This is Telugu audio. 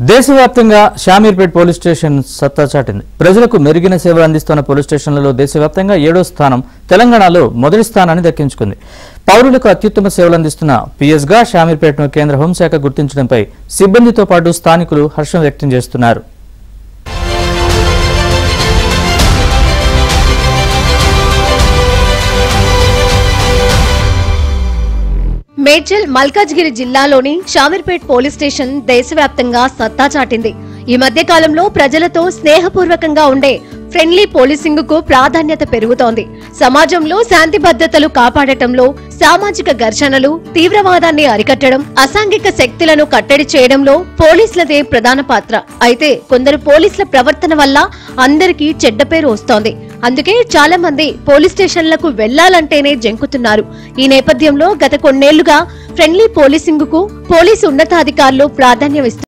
దేశవ్యాప్తంగా షామీర్పేట్ పోలీస్ స్టేషన్ సత్తా చాటింది. ప్రజలకు మెరుగైన సేవలు అందిస్తున్న పోలీస్ స్టేషన్లలో దేశవ్యాప్తంగా 7వ స్థానం, తెలంగాణలో మొదటి స్థానాన్ని దక్కించుకుంది. పౌరులకు అత్యుత్తమ సేవలు అందిస్తున్న పిఎస్గా షామీర్పేట్ను కేంద్ర హోంశాఖ గుర్తించడంపై సిబ్బందితో పాటు స్థానికులు హర్షం వ్యక్తం చేస్తున్నారు. మేడ్చల్ మల్కాజ్గిరి జిల్లాలోని షామీర్పేట్ పోలీస్ స్టేషన్ దేశవ్యాప్తంగా సత్తా చాటింది. ఈ మధ్య కాలంలో ప్రజలతో స్నేహపూర్వకంగా ఉండే ఫ్రెండ్లీ పోలీసింగ్ కు ప్రాధాన్యత పెరుగుతోంది. సమాజంలో శాంతి భద్రతలు కాపాడటంలో, సామాజిక ఘర్షణలు, తీవ్రవాదాన్ని అరికట్టడం, అసాంఘిక శక్తులను కట్టడి చేయడంలో పోలీసులదే ప్రధాన పాత్ర. అయితే కొందరు పోలీసుల ప్రవర్తన వల్ల అందరికీ చెడ్డ పేరు వస్తోంది. అందుకే చాలా మంది పోలీస్ స్టేషన్లకు వెళ్లాలంటేనే జంకుతున్నారు. ఈ నేపథ్యంలో గత కొన్నేళ్లుగా ఫ్రెండ్లీ పోలీసింగ్ కు పోలీసు ఉన్నతాధికారులు ప్రాధాన్యమిస్తున్నారు.